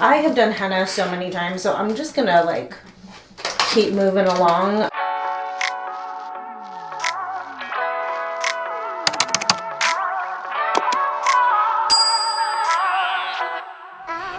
I have done henna so many times, so I'm just gonna like keep moving along.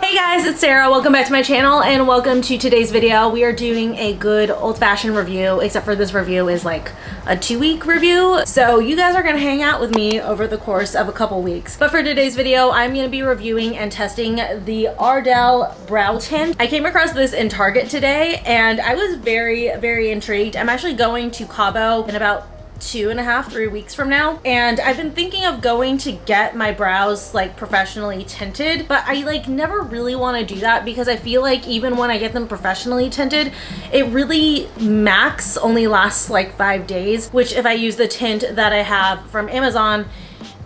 Hey guys, it's Sarah. Welcome back to my channel and welcome to today's video. We are doing a good old-fashioned review, except for this review is like a 2-week review. So you guys are gonna hang out with me over the course of a couple weeks. But for today's video, I'm gonna be reviewing and testing the Ardell Brow Tint. I came across this in Target today and I was very intrigued. I'm actually going to Cabo in about 2.5-3 weeks from now, and I've been thinking of going to get my brows like professionally tinted, but I like never really want to do that because I feel like even when I get them professionally tinted, it really max only lasts like 5 days, which if I use the tint that I have from Amazon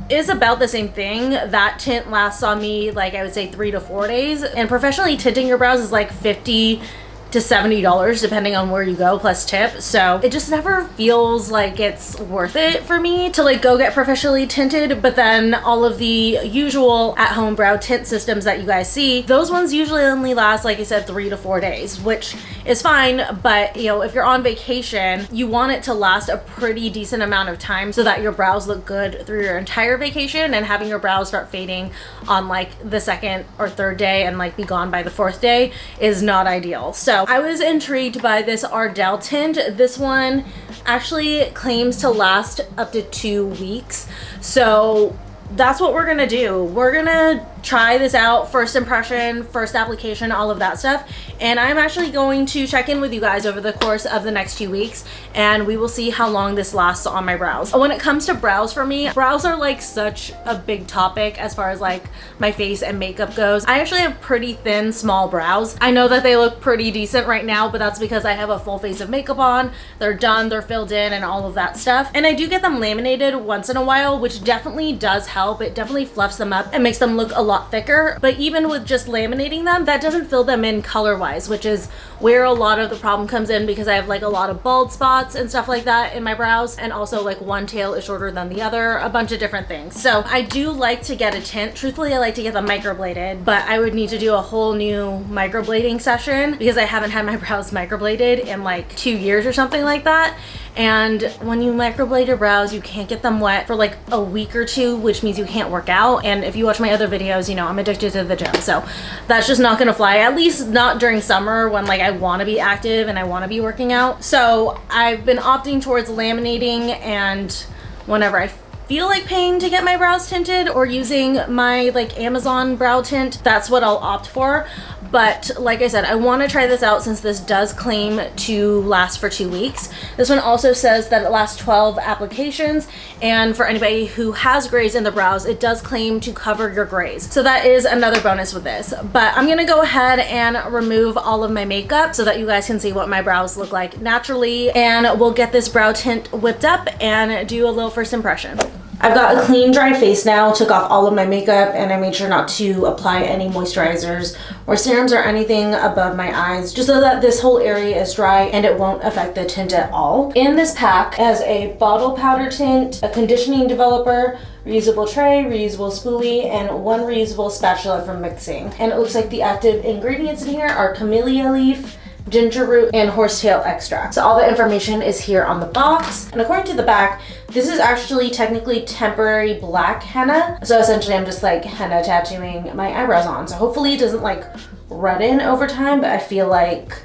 is about the same thing. That tint lasts on me like I would say 3 to 4 days, and professionally tinting your brows is like $50 to $70 depending on where you go plus tip. So it just never feels like it's worth it for me to like go get professionally tinted. But then all of the usual at-home brow tint systems that you guys see, those ones usually only last, like I said, 3 to 4 days, which is fine. But you know, if you're on vacation, you want it to last a pretty decent amount of time so that your brows look good through your entire vacation, and having your brows start fading on like the 2nd or 3rd day and like be gone by the 4th day is not ideal. So I was intrigued by this Ardell tint. This one actually claims to last up to 2 weeks. So that's what we're gonna do. We're gonna try this out, first impression, first application, all of that stuff. And I'm actually going to check in with you guys over the course of the next 2 weeks, and we will see how long this lasts on my brows. When it comes to brows for me, brows are like such a big topic as far as like my face and makeup goes. I actually have pretty thin, small brows. I know that they look pretty decent right now, but that's because I have a full face of makeup on. They're done, they're filled in, and all of that stuff. And I do get them laminated once in a while, which definitely does help. It definitely fluffs them up and makes them look a lot thicker. But even with just laminating them, that doesn't fill them in color-wise, which is where a lot of the problem comes in, because I have like a lot of bald spots and stuff like that in my brows, and also like one tail is shorter than the other, a bunch of different things. So I do like to get a tint. Truthfully, I like to get them microbladed, but I would need to do a whole new microblading session because I haven't had my brows microbladed in like 2 years or something like that. And when you microblade your brows, you can't get them wet for like a week or 2, which means you can't work out. And if you watch my other videos, you know I'm addicted to the gym, so that's just not gonna fly, at least not during summer when like I want to be active and I want to be working out. So I've been opting towards laminating, and whenever I feel like paying to get my brows tinted or using my like Amazon brow tint, that's what I'll opt for. But like I said, I want to try this out since this does claim to last for 2 weeks. This one also says that it lasts 12 applications, and for anybody who has grays in the brows, it does claim to cover your grays. So that is another bonus with this. But I'm gonna go ahead and remove all of my makeup so that you guys can see what my brows look like naturally, and we'll get this brow tint whipped up and do a little first impression. I've got a clean, dry face now, took off all of my makeup, and I made sure not to apply any moisturizers or serums or anything above my eyes, just so that this whole area is dry and it won't affect the tint at all. In this pack has a bottle powder tint, a conditioning developer, reusable tray, reusable spoolie, and one reusable spatula for mixing. And it looks like the active ingredients in here are camellia leaf, ginger root, and horsetail extract. So all the information is here on the box. And according to the back, this is actually technically temporary black henna. So essentially I'm just like henna tattooing my eyebrows on. So hopefully it doesn't like redden over time, but I feel like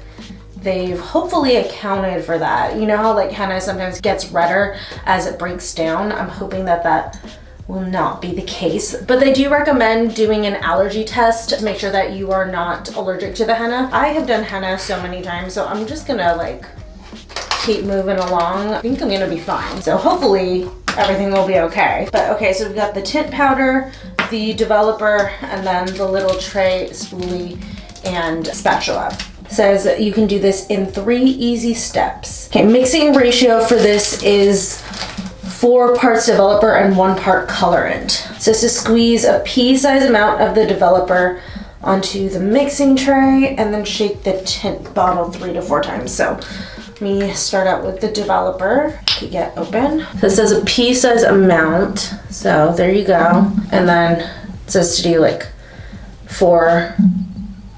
they've hopefully accounted for that. You know how like henna sometimes gets redder as it breaks down? I'm hoping that that will not be the case, but they do recommend doing an allergy test to make sure that you are not allergic to the henna. I have done henna so many times, so I'm just gonna like keep moving along. I think I'm gonna be fine. So hopefully everything will be okay. But okay, so we've got the tint powder, the developer, and then the little tray, spoolie, and spatula. It says that you can do this in 3 easy steps. Okay, mixing ratio for this is 4 parts developer and 1 part colorant. So it's to squeeze a pea-sized amount of the developer onto the mixing tray and then shake the tint bottle 3 to 4 times. So let me start out with the developer. You get open. So it says a pea-sized amount. So there you go. And then it says to do like 4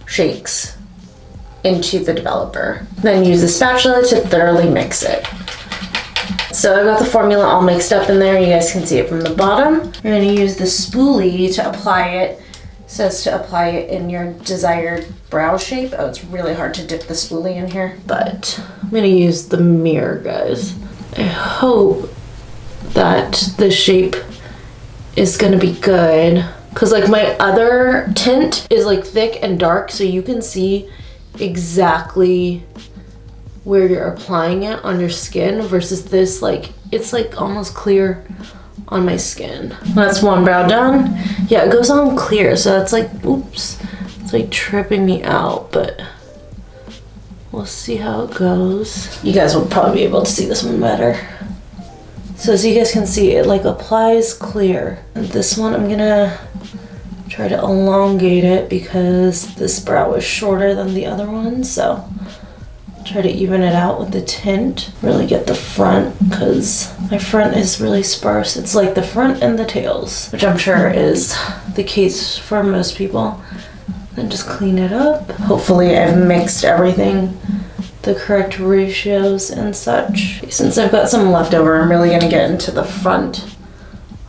shakes into the developer. Then use the spatula to thoroughly mix it. So I've got the formula all mixed up in there. You guys can see it from the bottom. You're gonna use the spoolie to apply it. It says to apply it in your desired brow shape. Oh, it's really hard to dip the spoolie in here, but I'm gonna use the mirror, guys. I hope that the shape is gonna be good, because like my other tint is like thick and dark, so you can see exactly where you're applying it on your skin, versus this, like it's like almost clear on my skin. That's one brow done. Yeah, it goes on clear, so that's like, oops, it's like tripping me out, but we'll see how it goes. You guys will probably be able to see this one better. So as you guys can see, it like applies clear. And this one I'm gonna try to elongate it because this brow is shorter than the other one, so try to even it out with the tint. Really get the front, because my front is really sparse. It's like the front and the tails, which I'm sure is the case for most people. Then just clean it up. Hopefully I've mixed everything, the correct ratios and such. Since I've got some left over, I'm really gonna get into the front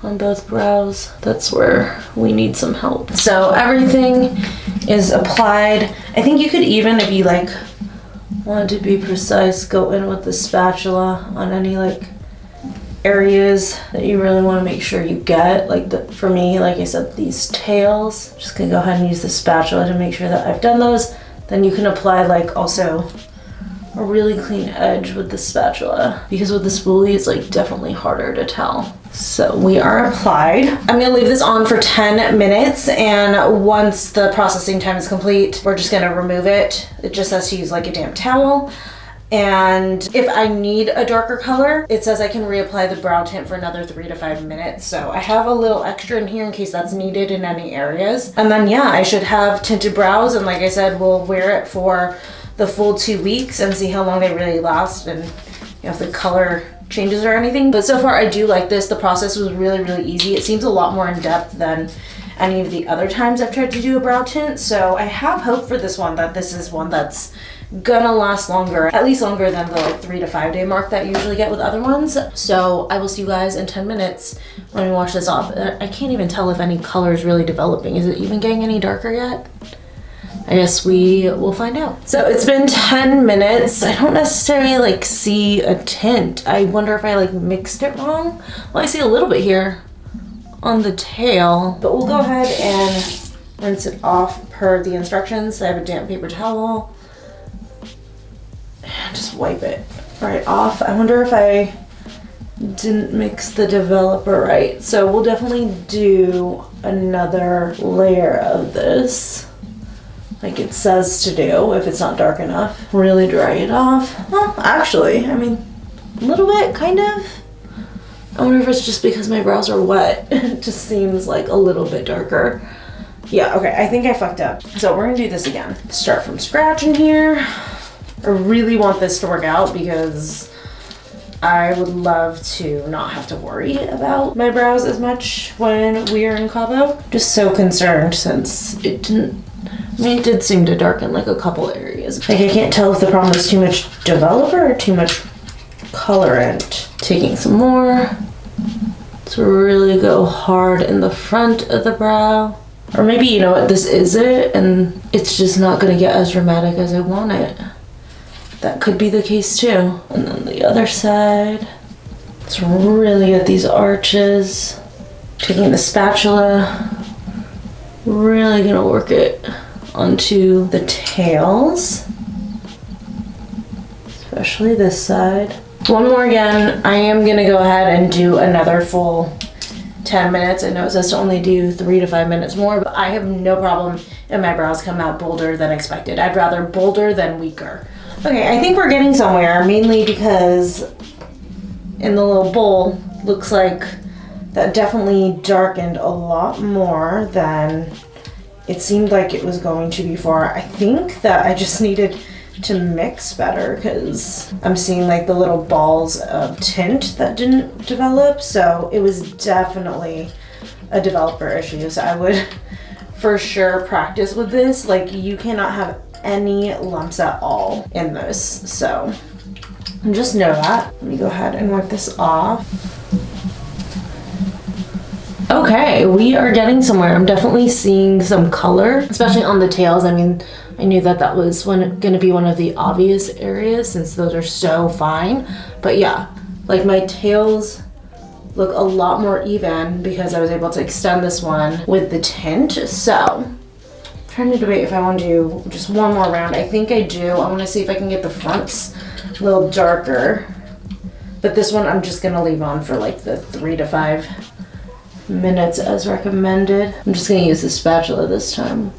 on both brows. That's where we need some help. So everything is applied. I think you could even, if you like wanted to be precise, go in with the spatula on any like areas that you really want to make sure you get. Like for me, like I said, these tails, just gonna go ahead and use the spatula to make sure that I've done those. Then you can apply like also a really clean edge with the spatula, because with the spoolie it's like definitely harder to tell. So we are applied. I'm gonna leave this on for 10 minutes, and once the processing time is complete, we're just gonna remove it. It just says to use like a damp towel. And if I need a darker color, it says I can reapply the brow tint for another 3 to 5 minutes. So I have a little extra in here in case that's needed in any areas. And then yeah, I should have tinted brows, and like I said, we'll wear it for the full 2 weeks and see how long they really last, and you know, if the color changes or anything. But so far I do like this. The process was really easy. It seems a lot more in depth than any of the other times I've tried to do a brow tint. So I have hope for this one, that this is one that's gonna last longer, at least longer than the like 3 to 5 day mark that you usually get with other ones. So I will see you guys in 10 minutes when we wash this off. I can't even tell if any color is really developing. Is it even getting any darker yet? I guess we will find out. So it's been 10 minutes. I don't necessarily like see a tint. I wonder if I like mixed it wrong. Well, I see a little bit here on the tail, but we'll go ahead and rinse it off per the instructions. I have a damp paper towel. And just wipe it right off. I wonder if I didn't mix the developer right. So we'll definitely do another layer of this, like it says to do, if it's not dark enough. Really dry it off. Well, actually, I mean, a little bit, kind of. I wonder if it's just because my brows are wet. It just seems like a little bit darker. Yeah, okay, I think I fucked up. So we're gonna do this again. Start from scratch in here. I really want this to work out because I would love to not have to worry about my brows as much when we are in Cabo. Just so concerned since it didn't, I mean, it did seem to darken like a couple areas. Like I can't tell if the problem is too much developer or too much colorant. Taking some more to really go hard in the front of the brow. Or maybe, you know what, this is it and it's just not gonna get as dramatic as I want it. That could be the case too. And then the other side. Let's really get these arches. Taking the spatula, really gonna work it onto the tails, especially this side. One more again. I am gonna go ahead and do another full 10 minutes. I know it says to only do 3 to 5 minutes more, but I have no problem if my brows come out bolder than expected. I'd rather bolder than weaker. Okay, I think we're getting somewhere, mainly because in the little bowl, looks like that definitely darkened a lot more than it seemed like it was going to before. I think that I just needed to mix better because I'm seeing like the little balls of tint that didn't develop. So it was definitely a developer issue. So I would for sure practice with this. Like, you cannot have any lumps at all in this. So just know that. Let me go ahead and wipe this off. Okay, we are getting somewhere. I'm definitely seeing some color, especially on the tails. I mean, I knew that that was going to be one of the obvious areas since those are so fine. But yeah, like my tails look a lot more even because I was able to extend this one with the tint. So I'm trying to debate if I want to do just one more round. I think I do. I want to see if I can get the fronts a little darker. But this one I'm just going to leave on for like the 3 to 5 minutes as recommended. I'm just going to use the spatula this time.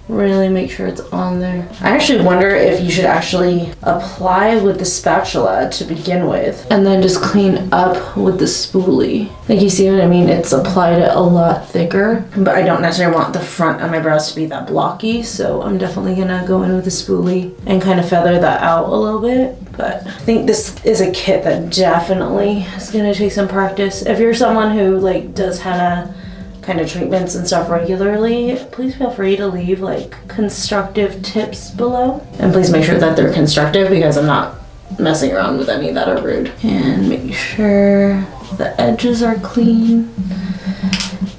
Really make sure it's on there. I actually wonder if you should actually apply with the spatula to begin with and then just clean up with the spoolie. Like, you see what I mean? It's applied it a lot thicker, but I don't necessarily want the front of my brows to be that blocky, so I'm definitely gonna go in with the spoolie and kind of feather that out a little bit. But I think this is a kit that definitely is gonna take some practice. If you're someone who like does henna kind of treatments and stuff regularly, please feel free to leave like constructive tips below. And please make sure that they're constructive because I'm not messing around with any that are rude. And make sure the edges are clean.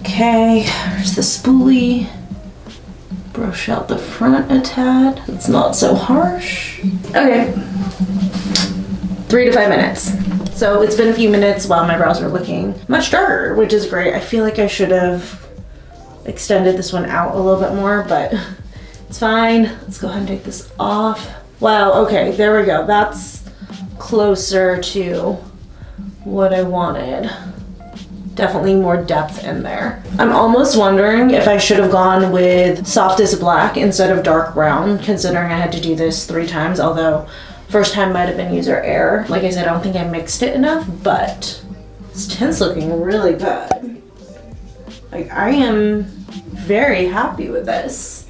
Okay, there's the spoolie. Brush out the front a tad. It's not so harsh. Okay, 3 to 5 minutes. So it's been a few minutes while my brows are looking much darker, which is great. I feel like I should have extended this one out a little bit more, but it's fine. Let's go ahead and take this off. Wow, okay, there we go. That's closer to what I wanted. Definitely more depth in there. I'm almost wondering if I should have gone with softest black instead of dark brown, considering I had to do this 3 times, although first time might have been user error. Like I said, I don't think I mixed it enough, but this tint's looking really good. Like, I am very happy with this.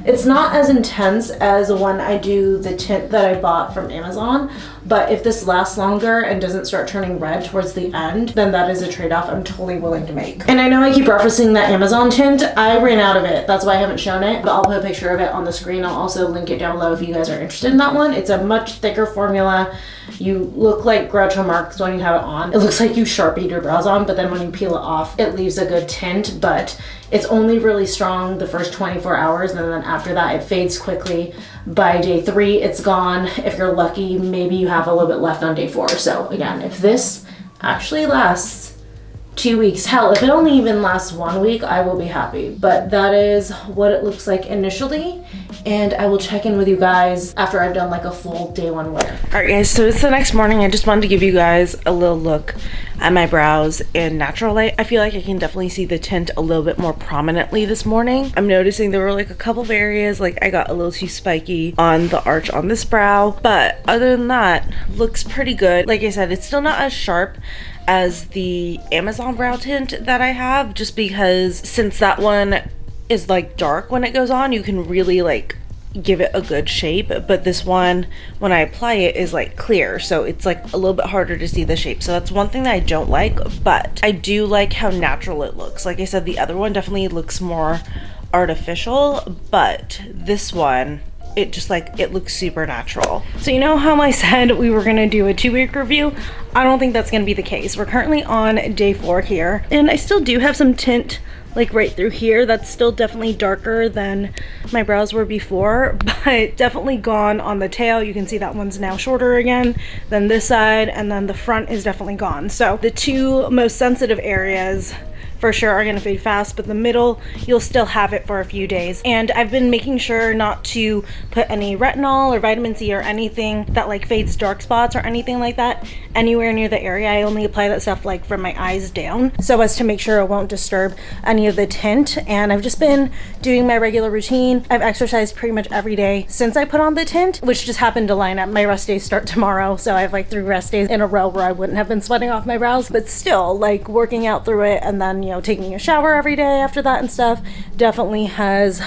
It's not as intense as when I do the tint that I bought from Amazon, but if this lasts longer and doesn't start turning red towards the end, then that is a trade-off I'm totally willing to make. And I know I keep referencing that Amazon tint. I ran out of it. That's why I haven't shown it, but I'll put a picture of it on the screen. I'll also link it down below if you guys are interested in that one. It's a much thicker formula. You look like Groucho Marx when you have it on. It looks like you Sharpied your brows on, but then when you peel it off, it leaves a good tint, but it's only really strong the first 24 hours, and then after that, it fades quickly. By day 3, it's gone. If you're lucky, maybe you have a little bit left on day 4. So again, if this actually lasts 2 weeks, hell, if it only even lasts 1 week, I will be happy. But that is what it looks like initially, and I will check in with you guys after I've done like a full day 1 wear. All right, guys, so it's the next morning. I just wanted to give you guys a little look at my brows in natural light. I feel like I can definitely see the tint a little bit more prominently this morning. I'm noticing there were like a couple of areas, like I got a little too spiky on the arch on this brow, but other than that, looks pretty good. Like I said, it's still not as sharp as the Amazon brow tint that I have, just because since that one is like dark when it goes on, you can really like give it a good shape, but this one when I apply it is like clear, so it's like a little bit harder to see the shape. So that's one thing that I don't like, but I do like how natural it looks. Like I said, the other one definitely looks more artificial, but this one, it just like, it looks super natural. So you know how I said we were gonna do a 2-week review? I don't think that's gonna be the case. We're currently on day 4 here, and I still do have some tint like right through here. That's still definitely darker than my brows were before, but definitely gone on the tail. You can see that one's now shorter again than this side, and then the front is definitely gone. So the 2 most sensitive areas for sure are gonna fade fast, but the middle, you'll still have it for a few days. And I've been making sure not to put any retinol or vitamin C or anything that like fades dark spots or anything like that anywhere near the area. I only apply that stuff like from my eyes down, so as to make sure it won't disturb any of the tint. And I've just been doing my regular routine. I've exercised pretty much every day since I put on the tint, which just happened to line up. My rest days start tomorrow, so I have like 3 rest days in a row where I wouldn't have been sweating off my brows, but still like working out through it, and then, you know, taking a shower every day after that and stuff definitely has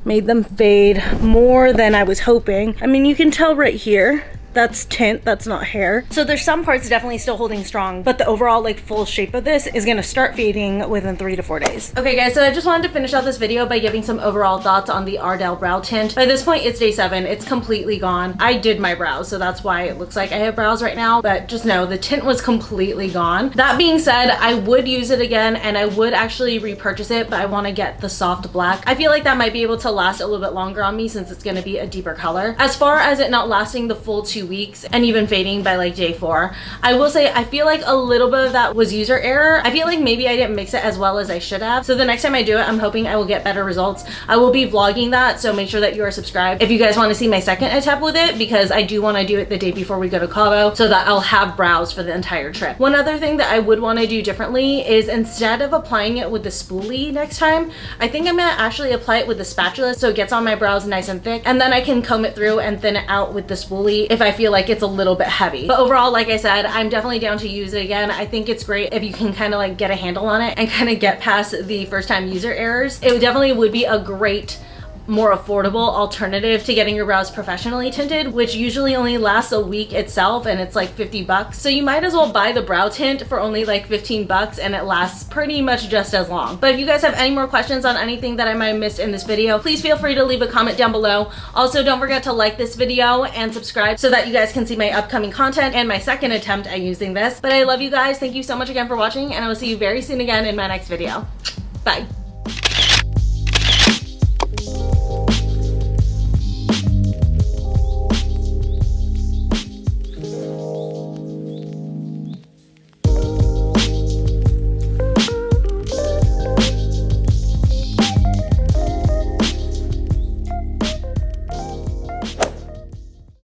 made them fade more than I was hoping. I mean, you can tell right here, That's tint, that's not hair. So there's some parts definitely still holding strong, but the overall like full shape of this is gonna start fading within 3 to 4 days. Okay guys, so I just wanted to finish out this video by giving some overall thoughts on the Ardell Brow Tint. By this point, it's day 7. It's completely gone. I did my brows, so that's why it looks like I have brows right now, but just know the tint was completely gone. That being said, I would use it again and I would actually repurchase it, but I want to get the soft black. I feel like that might be able to last a little bit longer on me since it's going to be a deeper color. As far as it not lasting the full 2 weeks and even fading by like day 4, I will say I feel like a little bit of that was user error. I feel like maybe I didn't mix it as well as I should have. So the next time I do it, I'm hoping I will get better results. I will be vlogging that, so make sure that you are subscribed if you guys want to see my second attempt with it, because I do want to do it the day before we go to Cabo so that I'll have brows for the entire trip. One other thing that I would want to do differently is instead of applying it with the spoolie next time, I think I'm gonna actually apply it with the spatula so it gets on my brows nice and thick, and then I can comb it through and thin it out with the spoolie if I feel like it's a little bit heavy. But overall, like I said, I'm definitely down to use it again. I think it's great if you can kind of like get a handle on it and kind of get past the first time user errors. It definitely would be a great, more affordable alternative to getting your brows professionally tinted, which usually only lasts a week itself and it's like 50 bucks. So you might as well buy the brow tint for only like 15 bucks and it lasts pretty much just as long. But if you guys have any more questions on anything that I might have missed in this video, please feel free to leave a comment down below. Also, don't forget to like this video and subscribe so that you guys can see my upcoming content and my second attempt at using this. But I love you guys. Thank you so much again for watching, and I will see you very soon again in my next video. Bye.